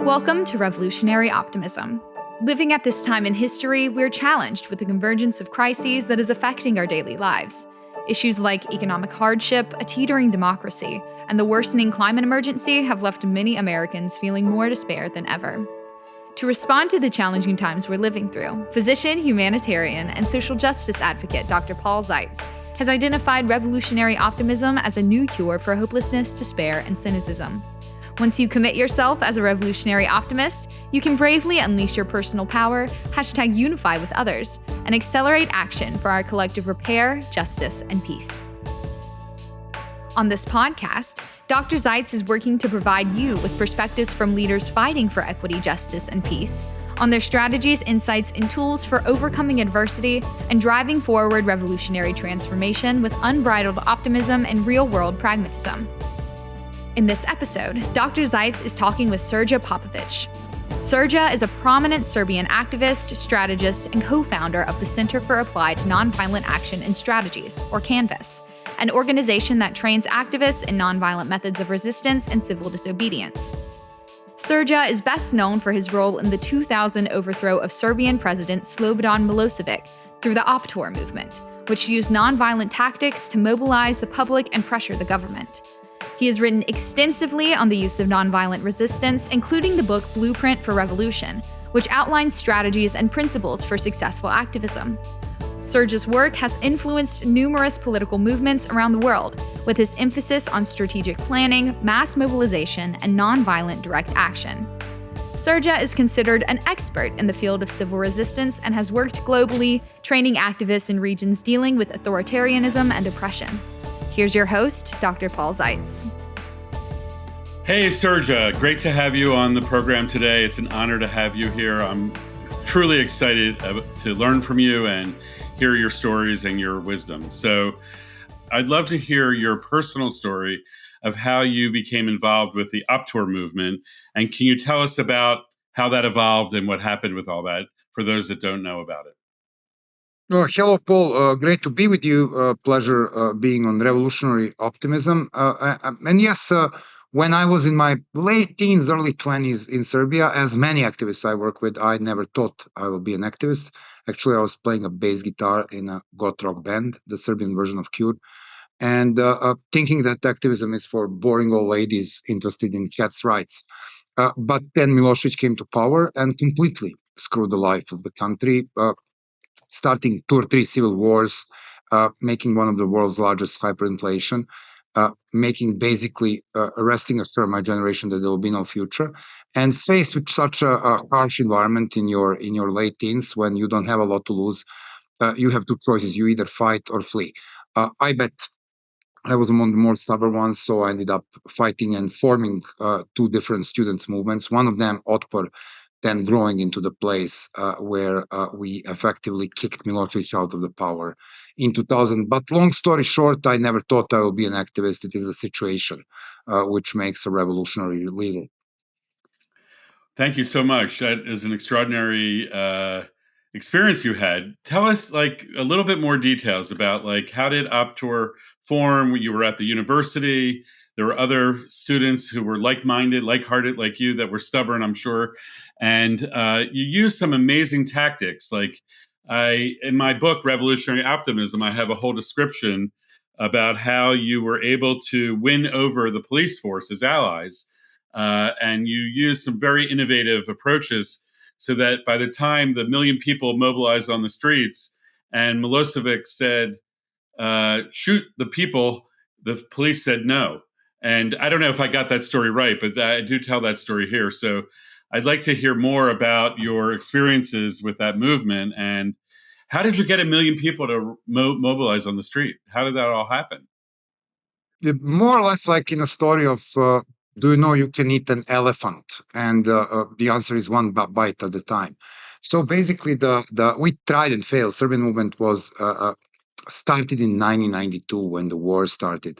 Welcome to Revolutionary Optimism. Living at this time in history, we're challenged with the convergence of crises that is affecting our daily lives. Issues like economic hardship, a teetering democracy, and the worsening climate emergency have left many Americans feeling more despair than ever. To respond to the challenging times we're living through, physician, humanitarian, and social justice advocate Dr. Paul Zeitz has identified revolutionary optimism as a new cure for hopelessness, despair, and cynicism. Once you commit yourself as a revolutionary optimist, you can bravely unleash your personal power, #unify with others, and accelerate action for our collective repair, justice, and peace. On this podcast, Dr. Zeitz is working to provide you with perspectives from leaders fighting for equity, justice, and peace on their strategies, insights, and tools for overcoming adversity and driving forward revolutionary transformation with unbridled optimism and real-world pragmatism. In this episode, Dr. Zeitz is talking with Srđa Popović. Srđa is a prominent Serbian activist, strategist, and co-founder of the Center for Applied Nonviolent Action and Strategies, or CANVAS, an organization that trains activists in nonviolent methods of resistance and civil disobedience. Srđa is best known for his role in the 2000 overthrow of Serbian President Slobodan Milošević through the Otpor movement, which used nonviolent tactics to mobilize the public and pressure the government. He has written extensively on the use of nonviolent resistance, including the book Blueprint for Revolution, which outlines strategies and principles for successful activism. Srđa's work has influenced numerous political movements around the world, with his emphasis on strategic planning, mass mobilization, and nonviolent direct action. Srđa is considered an expert in the field of civil resistance and has worked globally, training activists in regions dealing with authoritarianism and oppression. Here's your host, Dr. Paul Zeitz. Hey, Srđa, great to have you on the program today. It's an honor to have you here. I'm truly excited to learn from you and hear your stories and your wisdom. So I'd love to hear your personal story of how you became involved with the Otpor movement. And can you tell us about how that evolved and what happened with all that for those that don't know about it? Hello, Paul. Great to be with you. Pleasure being on Revolutionary Optimism. And yes, when I was in my late teens, early 20s in Serbia, as many activists I work with, I never thought I would be an activist. Actually, I was playing a bass guitar in a goth rock band, the Serbian version of Cure, and thinking that activism is for boring old ladies interested in cats' rights. But then Milošević came to power and completely screwed the life of the country, starting 2 or 3 civil wars, making one of the world's largest hyperinflation, making basically arresting us from my generation that there will be no future. And faced with such a harsh environment in your late teens, when you don't have a lot to lose, you have 2 choices. You either fight or flee. I bet I was among the more stubborn ones, so I ended up fighting and forming 2 different students' movements. One of them, Otpor, then growing into the place where we effectively kicked Milošević out of the power in 2000. But long story short, I never thought I would be an activist. It is a situation which makes a revolutionary leader. Thank you so much. That is an extraordinary experience you had. Tell us a little bit more details about how did Otpor form? You were at the university. There were other students who were like-minded, like-hearted like you that were stubborn, I'm sure. And you used some amazing tactics. In my book, Revolutionary Optimism, I have a whole description about how you were able to win over the police force as allies. And you used some very innovative approaches so that by the time the 1 million people mobilized on the streets and Milošević said, shoot the people, the police said no. And I don't know if I got that story right, but I do tell that story here. So I'd like to hear more about your experiences with that movement. And how did you get 1 million people to mobilize on the street? How did that all happen? More or less like in a story of, do you know you can eat an elephant? And the answer is one bite at a time. So basically, we tried and failed. Serbian movement was started in 1992 when the war started.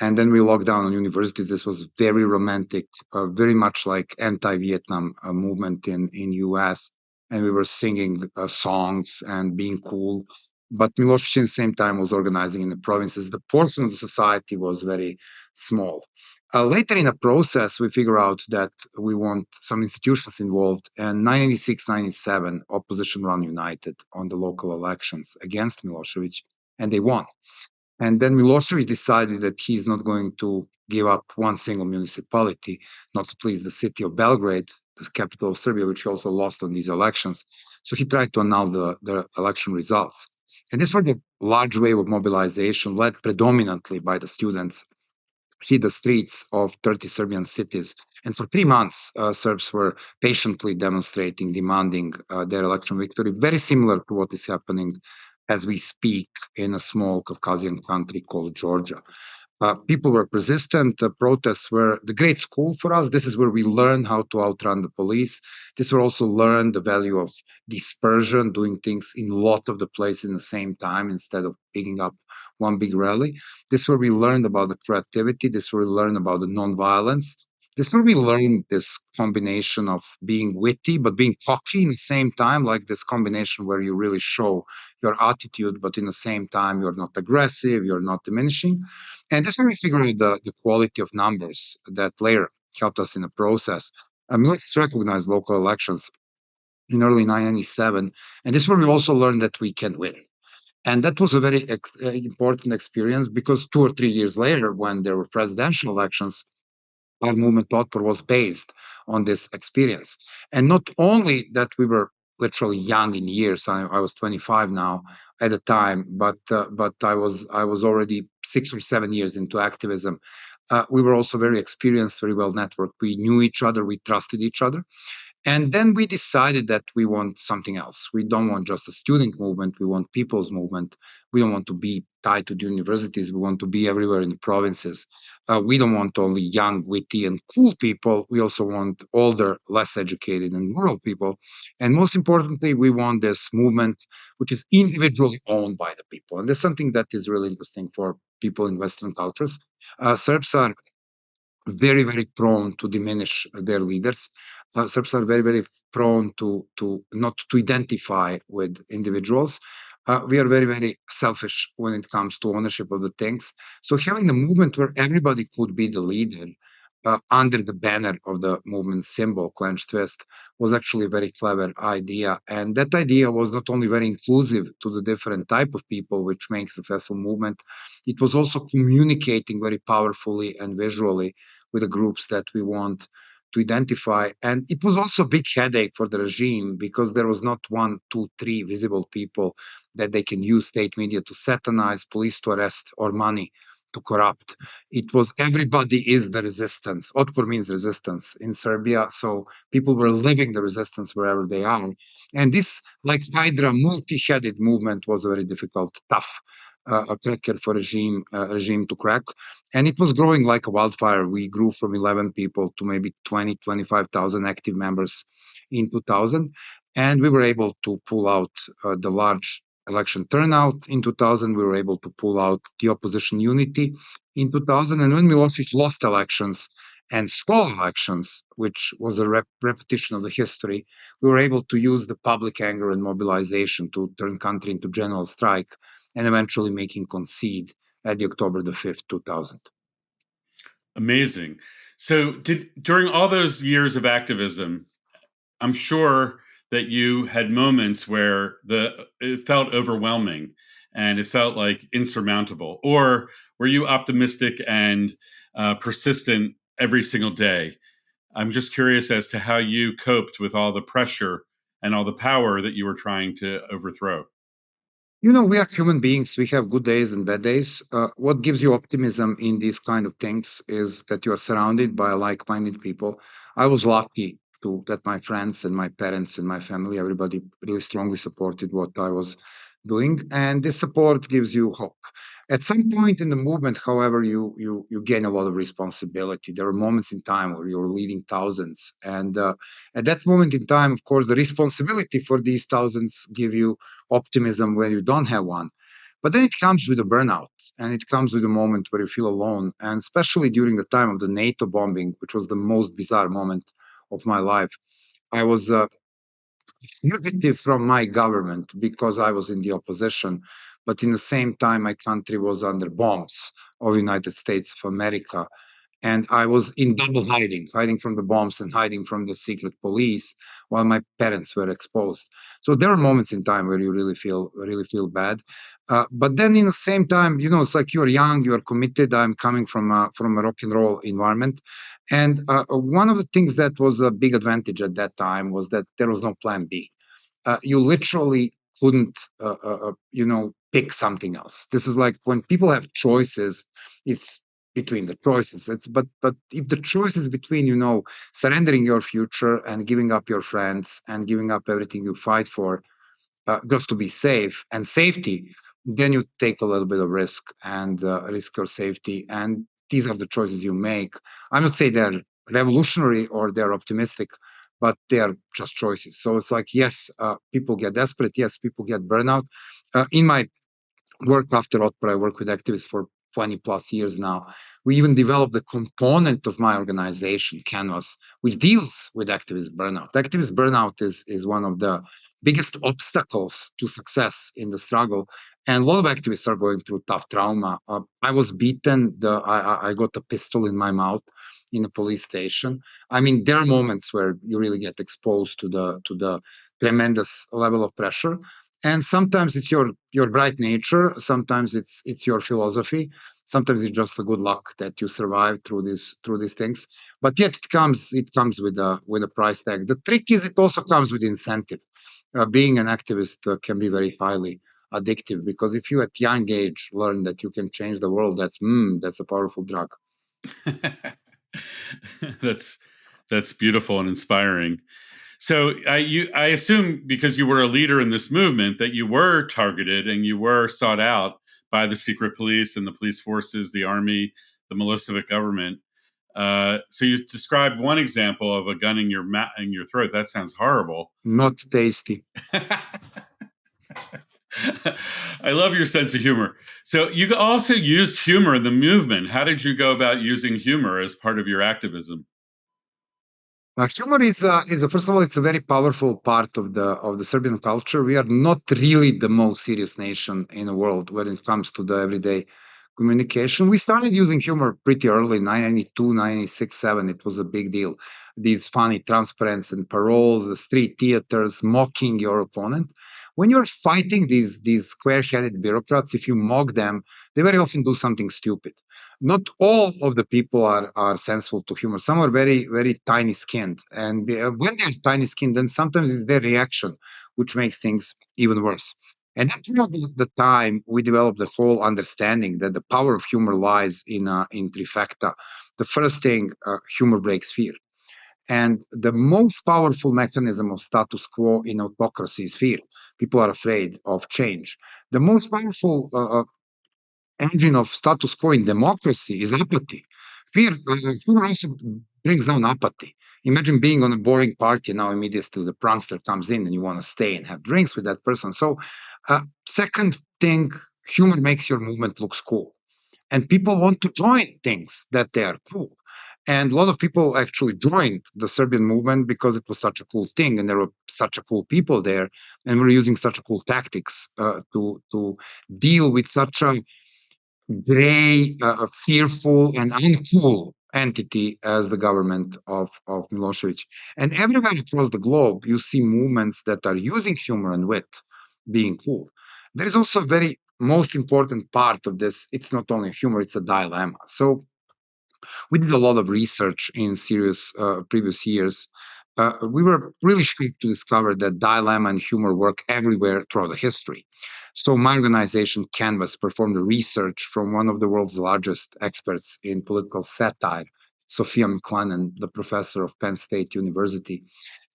And then we locked down on universities. This was very romantic, very much like anti-Vietnam movement in US. And we were singing songs and being cool. But Milošević at the same time was organizing in the provinces. The portion of the society was very small. Later in the process, we figure out that we want some institutions involved, and 1996-97, opposition ran united on the local elections against Milošević, and they won. And then Milošević decided that he's not going to give up one single municipality, not to please the city of Belgrade, the capital of Serbia, which he also lost on these elections. So he tried to annul the election results. And this was the large wave of mobilization led predominantly by the students hit the streets of 30 Serbian cities. And for 3 months, Serbs were patiently demonstrating, demanding their election victory, very similar to what is happening as we speak in a small Caucasian country called Georgia. People were persistent. Protests were the great school for us. This is where we learned how to outrun the police. This will also learn the value of dispersion, doing things in a lot of the places in the same time instead of picking up one big rally. This is where we learned about the creativity. This is where we learned about the nonviolence. This is where we learned this combination of being witty but being cocky in the same time, like this combination where you really show your attitude, but in the same time you're not aggressive, you're not diminishing. And this is where we figure out the quality of numbers that later helped us in the process. Let's recognize local elections in early 1997, and this is where we also learned that we can win. And that was a very important experience because 2 or 3 years later, when there were presidential elections, our movement Otpor was based on this experience. And not only that we were literally young in years, I was 25 now at the time, but I was already 6 or 7 years into activism. We were also very experienced, very well networked. We knew each other, we trusted each other. And then we decided that we want something else. We don't want just a student movement. We want people's movement. We don't want to be tied to the universities. We want to be everywhere in the provinces. We don't want only young, witty, and cool people. We also want older, less educated, and rural people. And most importantly, we want this movement which is individually owned by the people. And that's something that is really interesting for people in Western cultures. Serbs are very, very prone to diminish their leaders. Serbs are very, very prone to not to identify with individuals. We are very, very selfish when it comes to ownership of the things. So having a movement where everybody could be the leader under the banner of the movement symbol, clenched fist, was actually a very clever idea. And that idea was not only very inclusive to the different type of people which make successful movement, it was also communicating very powerfully and visually with the groups that we want to identify. And it was also a big headache for the regime because there was not 1, 2, 3 visible people that they can use state media to satanize, police to arrest, or money to corrupt. It was everybody is the resistance. Otpor means resistance in Serbia. So people were living the resistance wherever they are. And this, like Hydra, multi-headed movement was a very difficult, tough a cracker for regime to crack. And it was growing like a wildfire. We grew from 11 people to maybe 20, 25,000 active members in 2000. And we were able to pull out the large election turnout in 2000. We were able to pull out the opposition unity in 2000. And when Milošević lost elections and stole elections, which was a repetition of the history, we were able to use the public anger and mobilization to turn country into general strike and eventually making concede at the October the 5th, 2000. Amazing. So during all those years of activism, I'm sure that you had moments where it felt overwhelming and it felt like insurmountable, or were you optimistic and persistent every single day? I'm just curious as to how you coped with all the pressure and all the power that you were trying to overthrow. You know, we are human beings. We have good days and bad days. What gives you optimism in these kind of things is that you are surrounded by like-minded people. I was lucky that my friends and my parents and my family, everybody really strongly supported what I was doing. And this support gives you hope. At some point in the movement, however, you gain a lot of responsibility. There were moments in time where you were leading thousands. And at that moment in time, of course, the responsibility for these thousands give you optimism when you don't have one. But then it comes with a burnout, and it comes with a moment where you feel alone. And especially during the time of the NATO bombing, which was the most bizarre moment of my life, I was fugitive from my government because I was in the opposition. But in the same time, my country was under bombs of the United States of America. And I was in double hiding from the bombs and hiding from the secret police while my parents were exposed. So there are moments in time where you really feel bad. But then in the same time, it's like you're young, you're committed. I'm coming from a rock and roll environment. And one of the things that was a big advantage at that time was that there was no plan B. You literally couldn't, pick something else. This is like when people have choices, it's between the choices. But if the choice is between, surrendering your future and giving up your friends and giving up everything you fight for, just to be safe and safety, then you take a little bit of risk and risk your safety. And these are the choices you make. I'm not saying they're revolutionary or they're optimistic, but they are just choices. So it's like, yes, people get desperate. Yes, people get burnout. In my work after Otpor, I work with activists for 20 plus years now. We even developed a component of my organization, Canvas, which deals with activist burnout. Activist burnout is one of the biggest obstacles to success in the struggle. And a lot of activists are going through tough trauma. I was beaten. I got a pistol in my mouth in a police station. I mean, there are moments where you really get exposed to the tremendous level of pressure. And sometimes it's your bright nature. Sometimes it's your philosophy. Sometimes it's just the good luck that you survive through these things. But yet it comes with a price tag. The trick is it also comes with incentive. Being an activist can be very highly addictive, because if you at young age learn that you can change the world, that's a powerful drug. That's beautiful and inspiring. So I assume, because you were a leader in this movement, that you were targeted and you were sought out by the secret police and the police forces, the army, the Milošević government. So you described one example of a gun in your throat. That sounds horrible. Not tasty. I love your sense of humor. So you also used humor in the movement. How did you go about using humor as part of your activism? Humor is first of all, it's a very powerful part of the Serbian culture. We are not really the most serious nation in the world when it comes to the everyday communication. We started using humor pretty early, 1992, 1996, 7. It was a big deal. These funny transparents and paroles, the street theaters, mocking your opponent. When you're fighting these square-headed bureaucrats, if you mock them, they very often do something stupid. Not all of the people are sensible to humor. Some are very, very tiny-skinned. And when they're tiny-skinned, then sometimes it's their reaction which makes things even worse. And throughout the time, we developed the whole understanding that the power of humor lies in trifecta. The first thing, humor breaks fear. And the most powerful mechanism of status quo in autocracy is fear. People are afraid of change. The most powerful engine of status quo in democracy is apathy. Fear also brings down apathy. Imagine being on a boring party, and now immediately the prankster comes in and you want to stay and have drinks with that person. So, second thing, humor makes your movement looks cool. And people want to join things that they are cool. And a lot of people actually joined the Serbian movement because it was such a cool thing, and there were such a cool people there, and we're using such a cool tactics to deal with such a gray, fearful, and uncool entity as the government of Milošević. And everywhere across the globe, you see movements that are using humor and wit being cool. There is also a very most important part of this. It's not only humor, it's a dilemma. So we did a lot of research in serious previous years. We were really shocked to discover that dilemma and humor work everywhere throughout the history. So my organization, Canvas, performed a research from one of the world's largest experts in political satire, Sophia McLennan, the professor of Penn State University.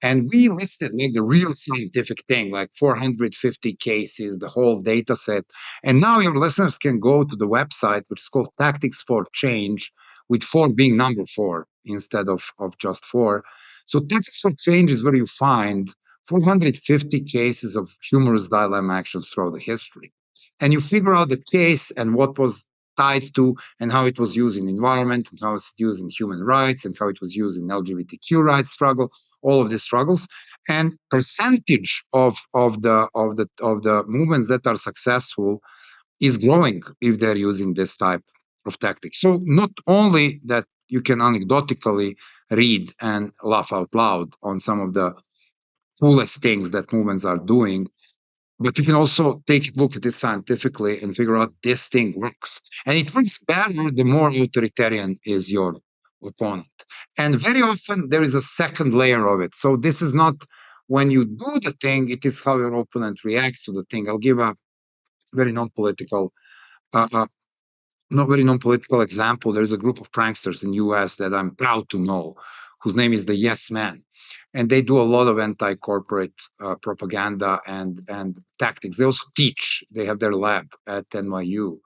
And we listed like the real scientific thing, like 450 cases, the whole data set. And now your listeners can go to the website, which is called Tactics for Change, with 4 being number 4 instead of just 4. So Tactics for Change is where you find 450 cases of humorous dilemma actions throughout the history. And you figure out the case and what was tied to, and how it was used in environment, and how it's used in human rights, and how it was used in LGBTQ rights struggle, all of these struggles. And percentage of the movements that are successful is growing if they're using this type of tactics. So not only that you can anecdotically read and laugh out loud on some of the coolest things that movements are doing. But you can also take a look at it scientifically and figure out this thing works. And it works better the more authoritarian is your opponent. And very often there is a second layer of it. So this is not when you do the thing, it is how your opponent reacts to the thing. I'll give a very non-political not very non-political example. There's a group of pranksters in US that I'm proud to know, whose name is the Yes Men. And they do a lot of anti-corporate propaganda and tactics. They also teach. They have their lab at NYU.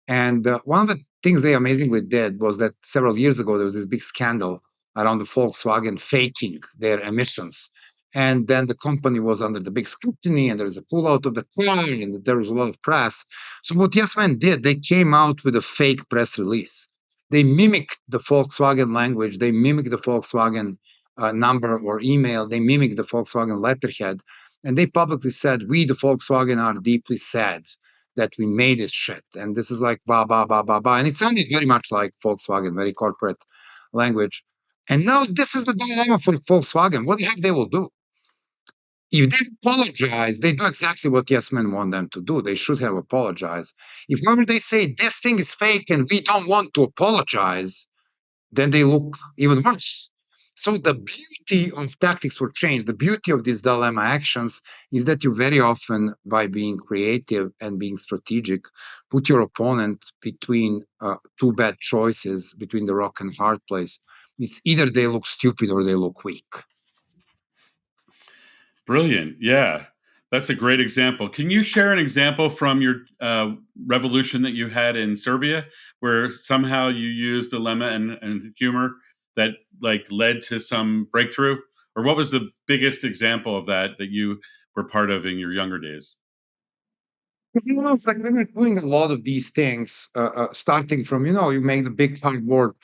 And one of the things they amazingly did was that several years ago, there was this big scandal around the Volkswagen faking their emissions. And then the company was under the big scrutiny, and there was a pullout of the car, and there was a lot of press. So what Yes Men did, they came out with a fake press release. They mimicked the Volkswagen language. They mimicked the Volkswagen number or email. They mimicked the Volkswagen letterhead. And they publicly said, we, the Volkswagen, are deeply sad that we made this shit. And this is like ba, ba, ba, ba, ba. And it sounded very much like Volkswagen, very corporate language. And now this is the dilemma for Volkswagen. What the heck they will do? If they apologize, they do exactly what Yes Men want them to do. They should have apologized. If however they say this thing is fake and we don't want to apologize, then they look even worse. So the beauty of tactics for change, the beauty of these dilemma actions is that you very often, by being creative and being strategic, put your opponent between two bad choices, between the rock and hard place. It's either they look stupid or they look weak. Brilliant. Yeah, that's a great example. Can you share an example from your revolution that you had in Serbia, where somehow you used dilemma and humor that like led to some breakthrough? Or what was the biggest example of that you were part of in your younger days? It's like when you're doing a lot of these things, starting from, you make the big cardboard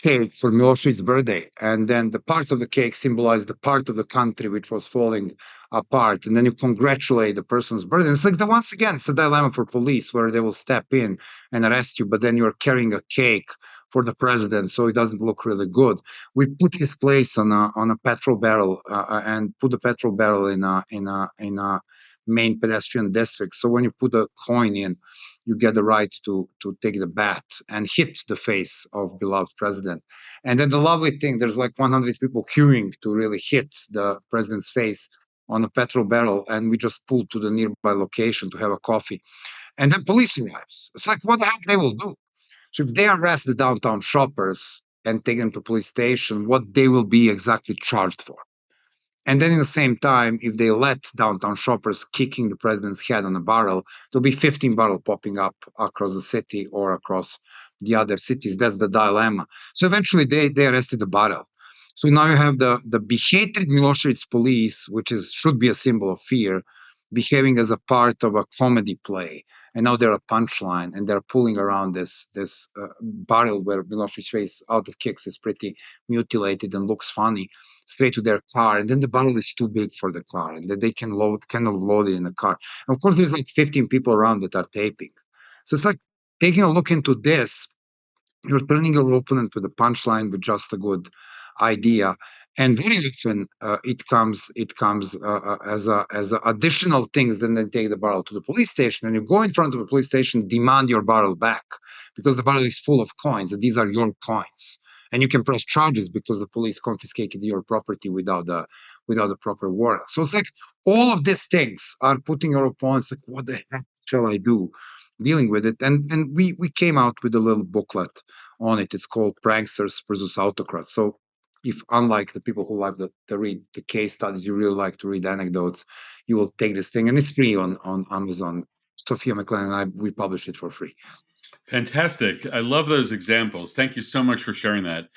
cake for Milošević's birthday, and then the parts of the cake symbolize the part of the country which was falling apart, and then you congratulate the person's birthday. It's like once again, it's a dilemma for police where they will step in and arrest you, but then you're carrying a cake for the president, so it doesn't look really good. We put his place on a petrol barrel and put the petrol barrel in a main pedestrian district. So when you put a coin in, you get the right to take the bat and hit the face of beloved president. And then the lovely thing, there's like 100 people queuing to really hit the president's face on a petrol barrel, and we just pull to the nearby location to have a coffee. And then police arrives. It's like, what the heck they will do? So if they arrest the downtown shoppers and take them to police station, what they will be exactly charged for? And then in the same time, if they let downtown shoppers kicking the president's head on a barrel, there'll be 15 barrels popping up across the city or across the other cities. That's the dilemma. So eventually they arrested the barrel. So now you have the behated Milošević police, which should be a symbol of fear, behaving as a part of a comedy play. And now they're a punchline, and they're pulling around this barrel where Milošević's face out of kicks is pretty mutilated and looks funny, straight to their car. And then the barrel is too big for the car, and that they cannot load it in the car. And of course, there's like 15 people around that are taping. So it's like taking a look into this. You're turning your opponent with a punchline with just a good idea, and very often it comes as additional things. Then they take the barrel to the police station, and you go in front of the police station, demand your barrel back because the barrel is full of coins, and these are your coins, and you can press charges because the police confiscated your property without the proper warrant. So it's like all of these things are putting your opponents like, what the heck shall I do? Dealing with it, and we came out with a little booklet on it. It's called Pranksters versus Autocrats. So if, unlike the people who like to read the case studies, you really like to read anecdotes, you will take this thing, and it's free on Amazon. Sophia McLean and I, we publish it for free. Fantastic. I love those examples. Thank you so much for sharing that.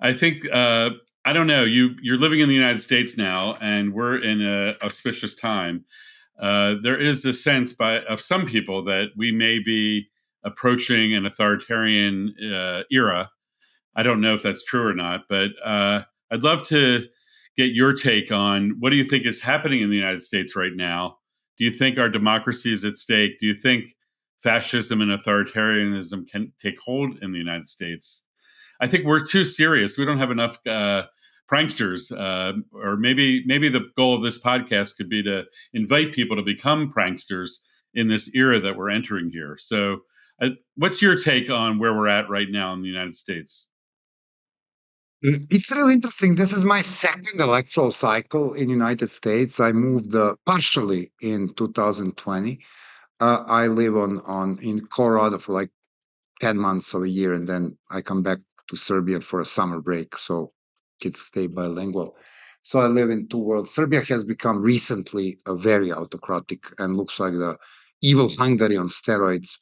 I think I don't know, you're living in the United States now, and we're in an auspicious time. There is a sense of some people that we may be approaching an authoritarian era. I don't know if that's true or not, but I'd love to get your take on what do you think is happening in the United States right now? Do you think our democracy is at stake? Do you think fascism and authoritarianism can take hold in the United States? I think we're too serious. We don't have enough pranksters, or maybe the goal of this podcast could be to invite people to become pranksters in this era that we're entering here. So, what's your take on where we're at right now in the United States? It's really interesting. This is my second electoral cycle in United States. I moved partially in 2020. I live in Colorado for like 10 months of a year, and then I come back to Serbia for a summer break, so kids stay bilingual. So I live in two worlds. Serbia has become recently a very autocratic and looks like the evil Hungary on steroids.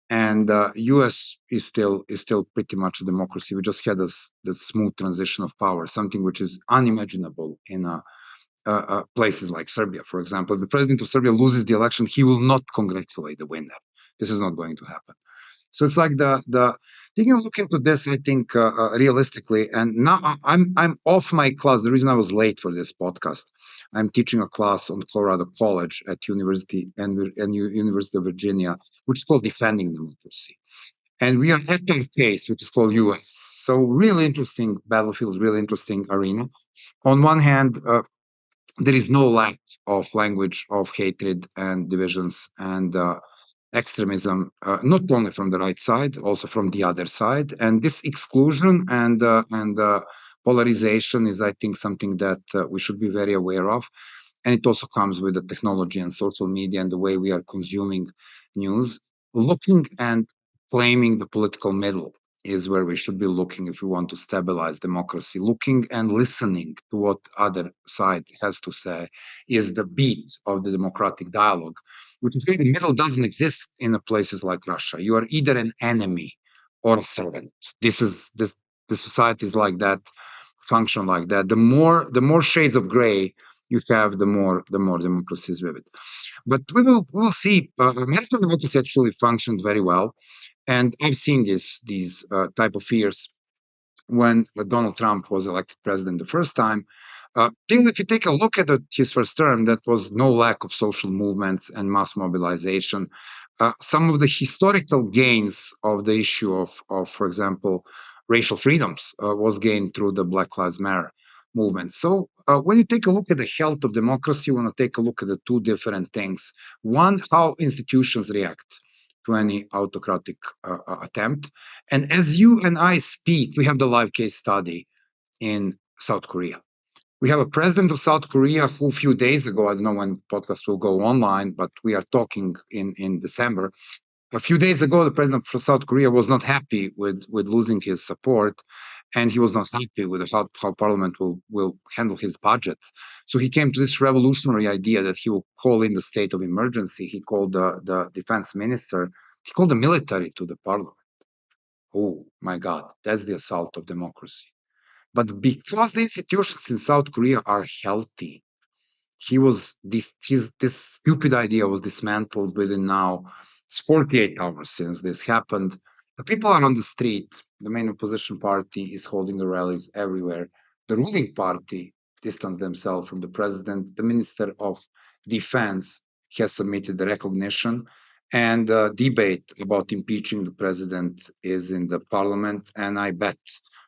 And US is still pretty much a democracy. We just had the smooth transition of power, something which is unimaginable in places like Serbia, for example. If the president of Serbia loses the election, he will not congratulate the winner. This is not going to happen. So it's like the taking a look into this, I think realistically. And now I'm off my class. The reason I was late for this podcast, I'm teaching a class on Colorado College at University of Virginia, which is called Defending Democracy. And we are at our case, which is called US. So really interesting battlefield, really interesting arena. On one hand, there is no lack of language of hatred and divisions and extremism, not only from the right side, also from the other side. And this exclusion and polarization is, I think, something that we should be very aware of. And it also comes with the technology and social media and the way we are consuming news. Looking and claiming the political middle is where we should be looking if we want to stabilize democracy. Looking and listening to what other side has to say is the beat of the democratic dialogue, which is the middle doesn't exist in places like Russia. You are either an enemy or a servant. The societies like that function like that. The more shades of gray you have, the more democracy is vivid. But we will see. American democracy actually functioned very well. And I've seen these type of fears when Donald Trump was elected president the first time. If you take a look at his first term, that was no lack of social movements and mass mobilization. Some of the historical gains of the issue of for example, racial freedoms was gained through the Black Lives Matter movement. So when you take a look at the health of democracy, you want to take a look at the two different things. One, how institutions react to any autocratic attempt. And as you and I speak, we have the live case study in South Korea. We have a president of South Korea who a few days ago, I don't know when podcast will go online, but we are talking in December. A few days ago, the president of South Korea was not happy with losing his support, and he was not happy with how parliament will handle his budget. So he came to this revolutionary idea that he will call in the state of emergency. He called the defense minister, he called the military to the parliament. Oh my God, that's the assault of democracy. But because the institutions in South Korea are healthy, this stupid idea was dismantled within now. It's 48 hours since this happened. The people are on the street. The main opposition party is holding the rallies everywhere. The ruling party distanced themselves from the president. The Minister of Defense has submitted the recognition, and debate about impeaching the president is in the parliament. And I bet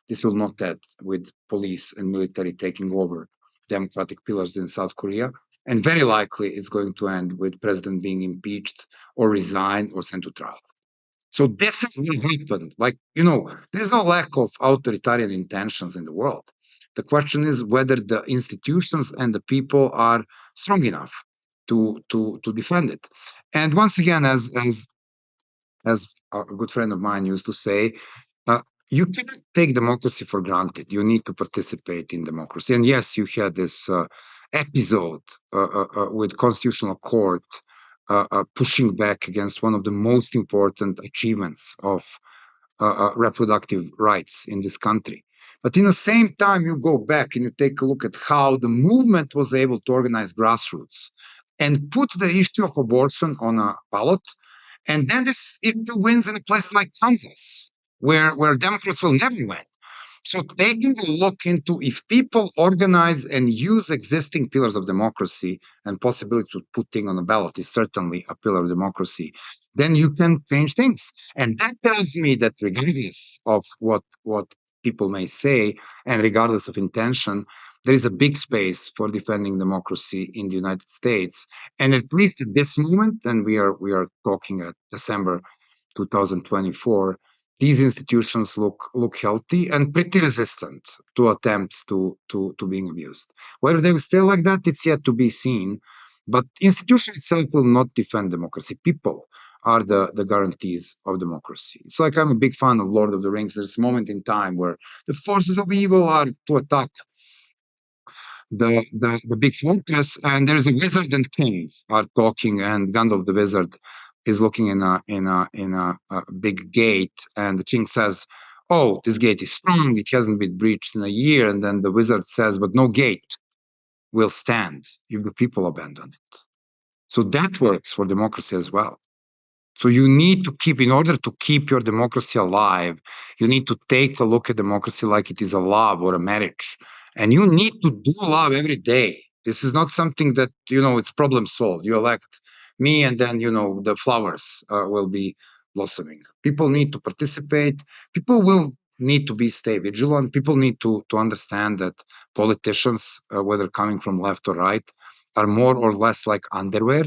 this will not end with police and military taking over democratic pillars in South Korea. And very likely it's going to end with president being impeached or resigned or sent to trial. So this is what happened. Like, there's no lack of authoritarian intentions in the world. The question is whether the institutions and the people are strong enough to defend it. And once again, as a good friend of mine used to say, you cannot take democracy for granted. You need to participate in democracy. And yes, you had this episode with Constitutional Court pushing back against one of the most important achievements of reproductive rights in this country. But in the same time, you go back and you take a look at how the movement was able to organize grassroots and put the issue of abortion on a ballot. And then this issue wins in a place like Kansas, where Democrats will never win. So taking a look into if people organize and use existing pillars of democracy, and possibility to put things on the ballot is certainly a pillar of democracy, then you can change things. And that tells me that regardless of what people may say, and regardless of intention, there is a big space for defending democracy in the United States. And at least at this moment, and we are talking at December 2024, these institutions look healthy and pretty resistant to attempts to being abused. Whether they will stay like that, it's yet to be seen. But institution itself will not defend democracy. People are the guarantees of democracy. It's like I'm a big fan of Lord of the Rings. There's a moment in time where the forces of evil are to attack the big fortress, and there's a wizard and king are talking, and Gandalf the wizard is looking in a big gate, and the king says, "Oh, this gate is strong. It hasn't been breached in a year." And then the wizard says, "But no gate will stand if the people abandon it." So that works for democracy as well. So you need to keep, in order to keep your democracy alive, you need to take a look at democracy like it is a love or a marriage. And you need to do love every day. This is not something that, it's problem solved. You elect me and then, the flowers will be blossoming. People need to participate. People will need to stay vigilant. People need to understand that politicians, whether coming from left or right, are more or less like underwear.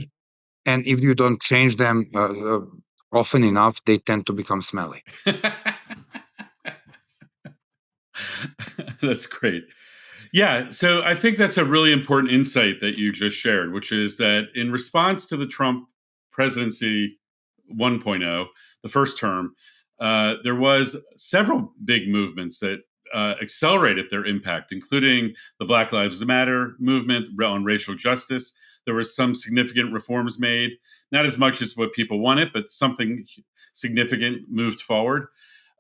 And if you don't change them often enough, they tend to become smelly. That's great. Yeah, so I think that's a really important insight that you just shared, which is that in response to the Trump presidency 1.0, the first term, there was several big movements that accelerated their impact, including the Black Lives Matter movement on racial justice. There were some significant reforms made, not as much as what people wanted, but something significant moved forward.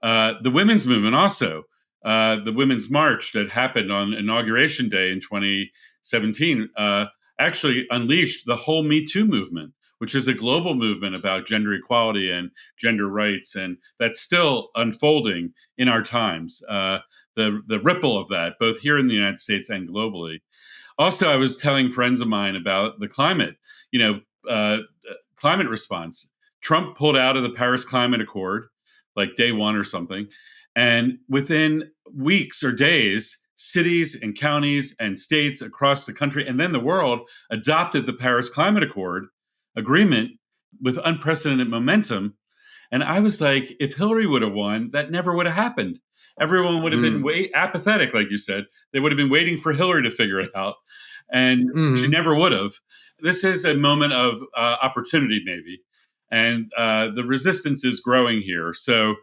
The women's movement also, the Women's March that happened on Inauguration Day in 2017, actually unleashed the whole Me Too movement, which is a global movement about gender equality and gender rights, and that's still unfolding in our times. The ripple of that, both here in the United States and globally. Also, I was telling friends of mine about the climate, climate response. Trump pulled out of the Paris Climate Accord, like day one or something. And within weeks or days, cities and counties and states across the country and then the world adopted the Paris Climate Accord agreement with unprecedented momentum. And I was like, if Hillary would have won, that never would have happened. Everyone would have been apathetic, like you said. They would have been waiting for Hillary to figure it out. And she never would have. This is a moment of opportunity, maybe. And the resistance is growing here. So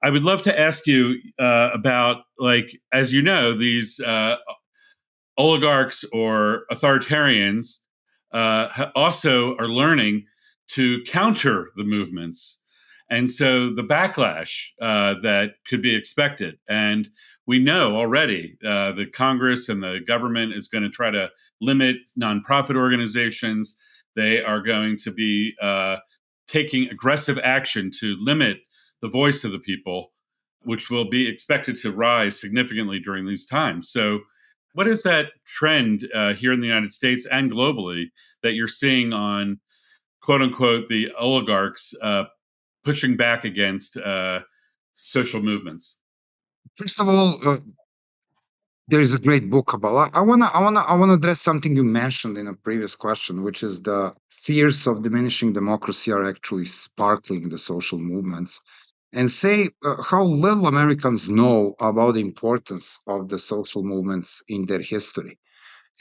I would love to ask you about, as you know, these oligarchs or authoritarians also are learning to counter the movements. And so the backlash that could be expected. And we know already the Congress and the government is going to try to limit nonprofit organizations. They are going to be taking aggressive action to limit the voice of the people, which will be expected to rise significantly during these times. So what is that trend here in the United States and globally that you're seeing on, quote unquote, the oligarchs pushing back against social movements? First of all, there is a great book about. I wanna address something you mentioned in a previous question, which is the fears of diminishing democracy are actually sparkling the social movements, and say how little Americans know about the importance of the social movements in their history.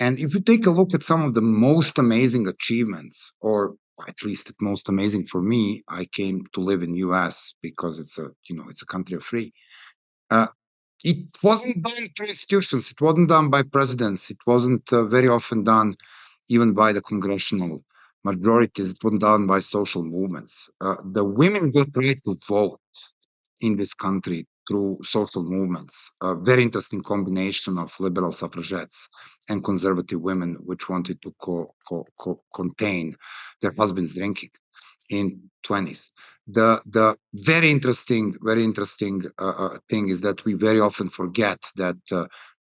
And if you take a look at some of the most amazing achievements, or at least most amazing for me, I came to live in US because it's a country of free. It wasn't done through institutions. It wasn't done by presidents. It wasn't very often done even by the congressional majorities. It wasn't done by social movements. The women got right to vote in this country through social movements. A very interesting combination of liberal suffragettes and conservative women, which wanted to contain their husbands drinking in 20s. The very interesting thing is that we very often forget that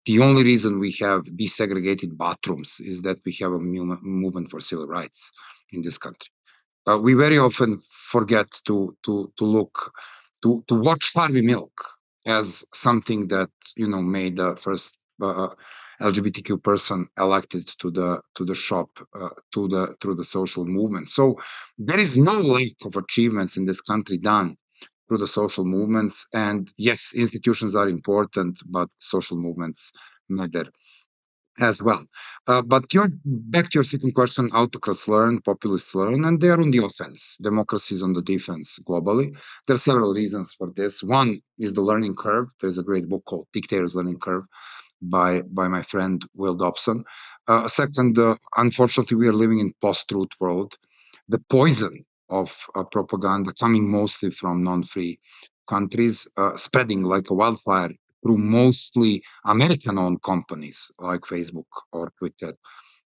the only reason we have desegregated bathrooms is that we have a movement for civil rights in this country. We very often forget to look to watch Harvey Milk as something that made the first LGBTQ person elected to the shop through the social movement. So there is no lack of achievements in this country done through the social movements. And yes, institutions are important, but social movements matter as well. But back to your second question, autocrats learn, populists learn, and they are on the offense. Democracy is on the defense globally. There are several reasons for this. One is the learning curve. There's a great book called Dictator's Learning Curve by my friend Will Dobson. Second, unfortunately, we are living in post-truth world. The poison of propaganda coming mostly from non-free countries, spreading like a wildfire through mostly American-owned companies like Facebook or Twitter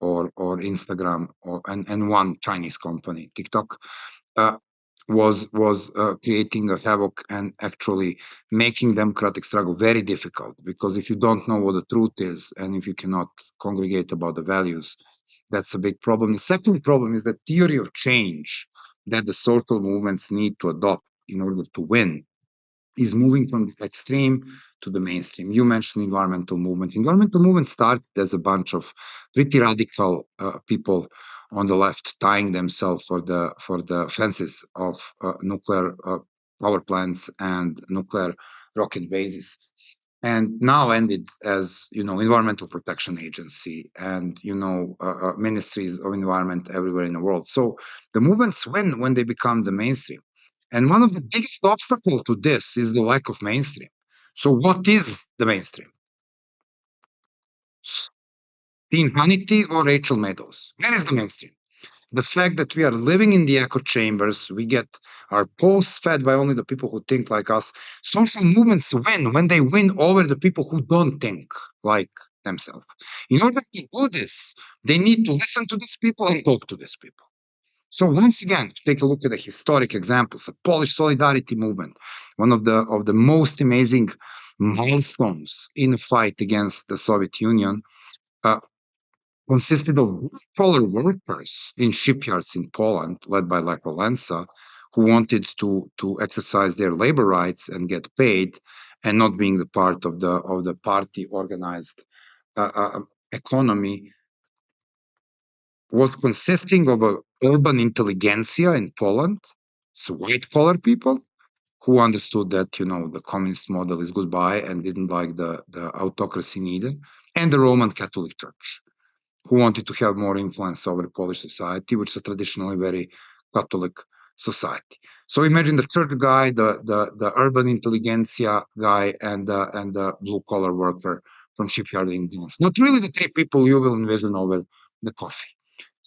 or Instagram and one Chinese company, TikTok, was creating a havoc and actually making democratic struggle very difficult, because if you don't know what the truth is and if you cannot congregate about the values, that's a big problem. The second problem is the theory of change that the social movements need to adopt in order to win is moving from the extreme to the mainstream. You mentioned environmental movement. Environmental movement started as a bunch of pretty radical people on the left tying themselves for the fences of nuclear power plants and nuclear rocket bases, and now ended as environmental protection agency and ministries of environment everywhere in the world. So the movements win when they become the mainstream. And one of the biggest obstacles to this is the lack of mainstream. So what is the mainstream? Dean Hannity or Rachel Maddows? Where is the mainstream? The fact that we are living in the echo chambers, we get our posts fed by only the people who think like us. Social movements win when they win over the people who don't think like themselves. In order to do this, they need to listen to these people and talk to these people. So once again, take a look at the historic examples. The Polish Solidarity movement, one of the most amazing milestones in the fight against the Soviet Union, consisted of white-collar workers in shipyards in Poland, led by Lech Walesa, who wanted to exercise their labor rights and get paid, and not being the part of the party-organized economy, was consisting of an urban intelligentsia in Poland, so white-collar people who understood that the communist model is goodbye and didn't like the autocracy needed, and the Roman Catholic Church, who wanted to have more influence over Polish society, which is a traditionally very Catholic society. So imagine the church guy, the urban intelligentsia guy, and the blue-collar worker from shipyard in Gdańsk. Not really the three people you will envision over the coffee.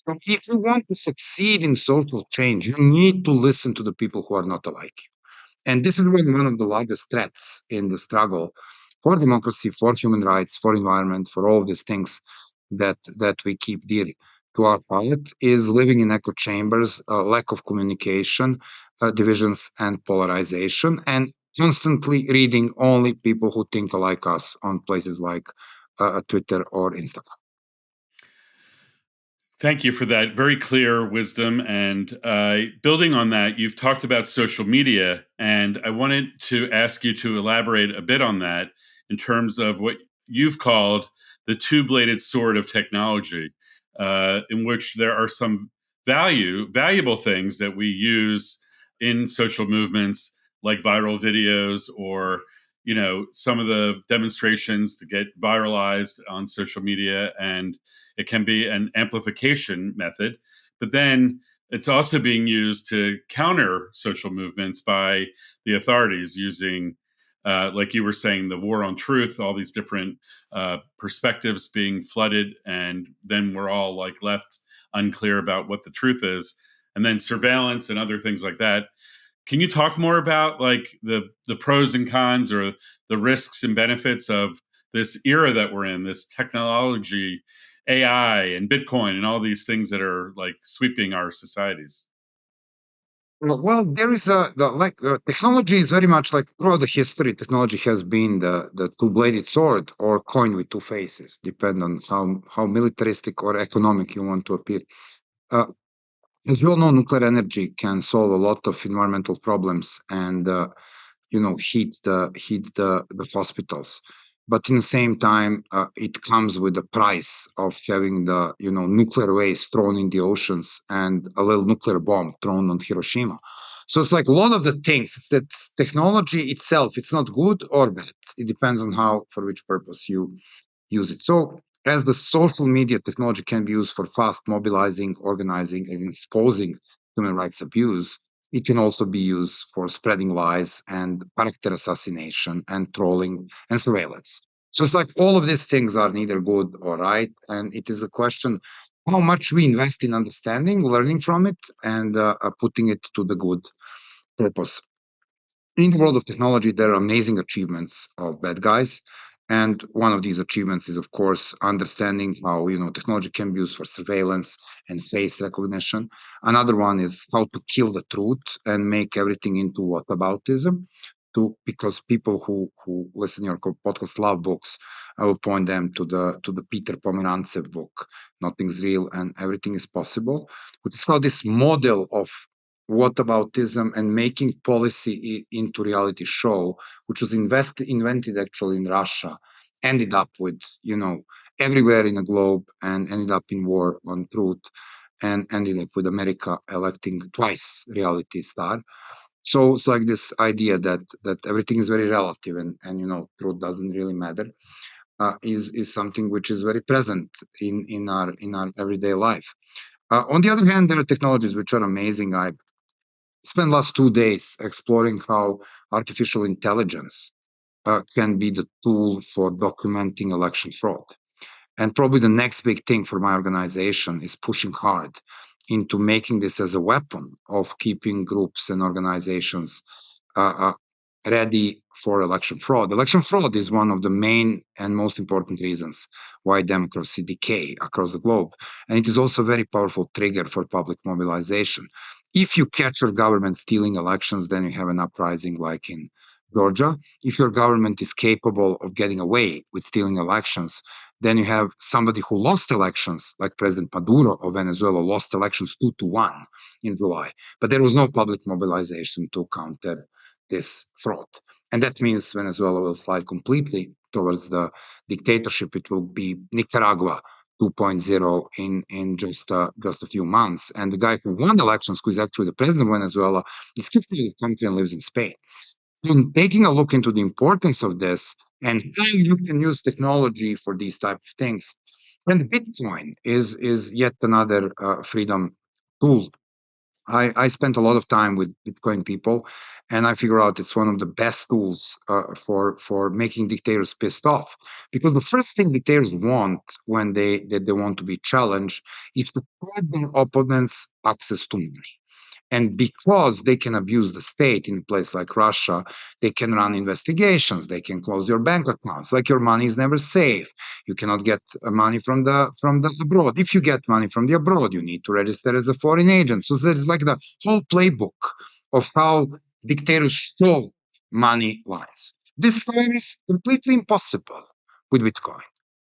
So if you want to succeed in social change, you need to listen to the people who are not alike. And this is one of the largest threats in the struggle for democracy, for human rights, for environment, for all of these things that we keep dear to our heart, is living in echo chambers, lack of communication, divisions and polarization, and constantly reading only people who think like us on places like Twitter or Instagram. Thank you for that very clear wisdom. And building on that, you've talked about social media, and I wanted to ask you to elaborate a bit on that in terms of what you've called the two-bladed sword of technology, in which there are some valuable things that we use in social movements, like viral videos or some of the demonstrations to get viralized on social media, and it can be an amplification method, but then it's also being used to counter social movements by the authorities using, like you were saying, the war on truth, all these different perspectives being flooded, and then we're all like left unclear about what the truth is, and then surveillance and other things like that. Can you talk more about like the pros and cons, or the risks and benefits of this era that we're in, this technology, AI and Bitcoin and all these things that are like sweeping our societies? Well, there is technology is very much like throughout the history. Technology has been the two-bladed sword or coin with two faces, depend on how militaristic or economic you want to appear. As we all know, nuclear energy can solve a lot of environmental problems and heat the hospitals. But in the same time, it comes with the price of having the nuclear waste thrown in the oceans and a little nuclear bomb thrown on Hiroshima. So it's like a lot of the things that technology itself, it's not good or bad. It depends on for which purpose you use it. So as the social media technology can be used for fast mobilizing, organizing, and exposing human rights abuse, it can also be used for spreading lies and character assassination and trolling and surveillance. So it's like all of these things are neither good or right. And it is a question how much we invest in understanding, learning from it, and putting it to the good purpose. In the world of technology, there are amazing achievements of bad guys. And one of these achievements is, of course, understanding how technology can be used for surveillance and face recognition. Another one is how to kill the truth and make everything into whataboutism. Because people who listen to your podcast love books, I will point them to the Peter Pomerantsev book, Nothing's Real and Everything is Possible, which is how this model of whataboutism and making policy into reality show, which was invented actually in Russia, ended up with everywhere in the globe and ended up in war on truth and ended up with America electing twice reality star. So it's like this idea that everything is very relative and truth doesn't really matter is something which is very present in our everyday life. On the other hand, there are technologies which are amazing. I spent last 2 days exploring how artificial intelligence can be the tool for documenting election fraud. And probably the next big thing for my organization is pushing hard into making this as a weapon of keeping groups and organizations ready for election fraud. Election fraud is one of the main and most important reasons why democracy decay across the globe. And it is also a very powerful trigger for public mobilization. If you catch your government stealing elections, then you have an uprising like in Georgia. If your government is capable of getting away with stealing elections, then you have somebody who lost elections, like President Maduro of Venezuela lost elections 2-1 in July. But there was no public mobilization to counter this fraud. And that means Venezuela will slide completely towards the dictatorship. It will be Nicaragua 2.0 in just a few months. And the guy who won elections, who is actually the president of Venezuela, is kicked out of the country and lives in Spain. And taking a look into the importance of this and how you can use technology for these type of things. And Bitcoin is yet another freedom tool. I spent a lot of time with Bitcoin people, and I figure out it's one of the best tools for making dictators pissed off. Because the first thing dictators want when they want to be challenged is to cut their opponents' access to money. And because they can abuse the state in a place like Russia, they can run investigations. They can close your bank accounts. Like your money is never safe. You cannot get money from the abroad. If you get money from the abroad, you need to register as a foreign agent. So there's like the whole playbook of how dictators show money lines. This, however, is completely impossible with Bitcoin.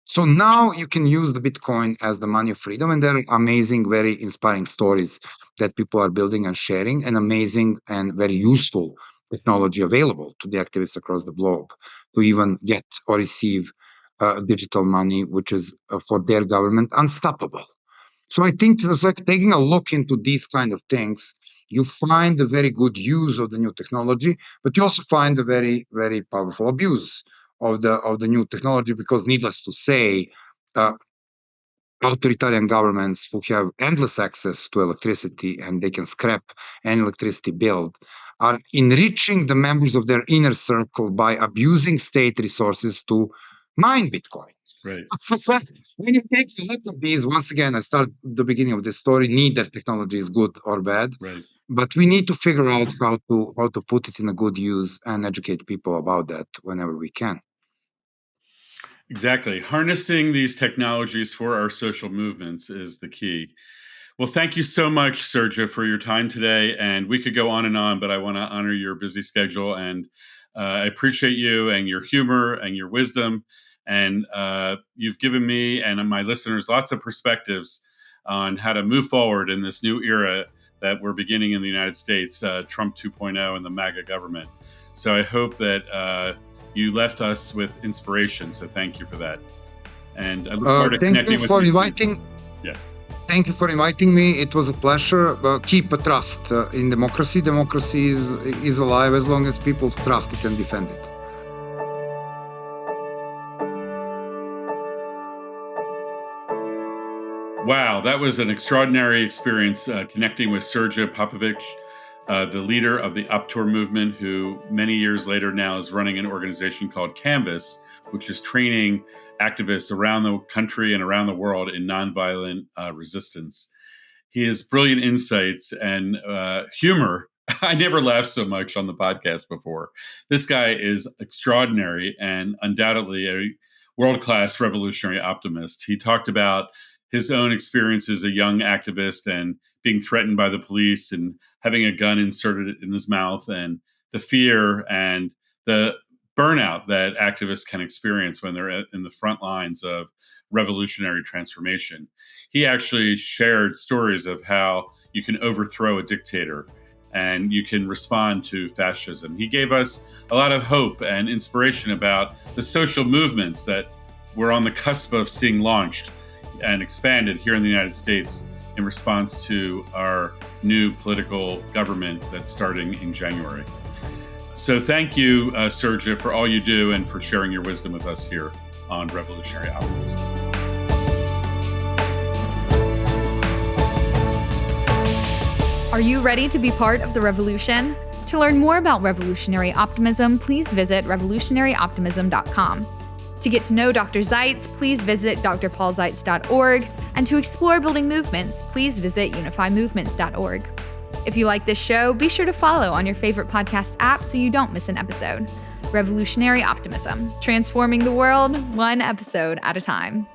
So now you can use the Bitcoin as the money of freedom, and there are amazing, very inspiring stories that people are building and sharing, and amazing and very useful technology available to the activists across the globe to even get or receive digital money, which is for their government unstoppable. So I think it's like taking a look into these kind of things. You find a very good use of the new technology, but you also find a very, very powerful abuse of the new technology, because needless to say, authoritarian governments who have endless access to electricity and they can scrap any electricity bill are enriching the members of their inner circle by abusing state resources to mine Bitcoin. Right. So when you take a look at these, once again, I start the beginning of this story, neither technology is good or bad, Right. but we need to figure out how to put it in a good use and educate people about that whenever we can. Exactly. Harnessing these technologies for our social movements is the key. Well, thank you so much, Srđa, for your time today. And we could go on, but I want to honor your busy schedule. And I appreciate you and your humor and your wisdom. And you've given me and my listeners lots of perspectives on how to move forward in this new era that we're beginning in the United States, Trump 2.0 and the MAGA government. So I hope that you left us with inspiration. So thank you for that. And I look forward to connecting with you. Yeah. Thank you for inviting me. It was a pleasure. Keep a trust in democracy. Democracy is alive as long as people trust it and defend it. Wow, that was an extraordinary experience connecting with Srđa Popović, the leader of the Otpor movement, who many years later now is running an organization called Canvas, which is training activists around the country and around the world in nonviolent resistance. He has brilliant insights and humor. I never laughed so much on the podcast before. This guy is extraordinary and undoubtedly a world-class revolutionary optimist. He talked about his own experience as a young activist and being threatened by the police and having a gun inserted in his mouth, and the fear and the burnout that activists can experience when they're in the front lines of revolutionary transformation. He actually shared stories of how you can overthrow a dictator and you can respond to fascism. He gave us a lot of hope and inspiration about the social movements that we're on the cusp of seeing launched and expanded here in the United States in response to our new political government that's starting in January. So thank you, Srđa, for all you do and for sharing your wisdom with us here on Revolutionary Optimism. Are you ready to be part of the revolution? To learn more about revolutionary optimism, please visit revolutionaryoptimism.com. To get to know Dr. Zeitz, please visit drpaulzeitz.org, and to explore building movements, please visit unifymovements.org. If you like this show, be sure to follow on your favorite podcast app so you don't miss an episode. Revolutionary Optimism, transforming the world one episode at a time.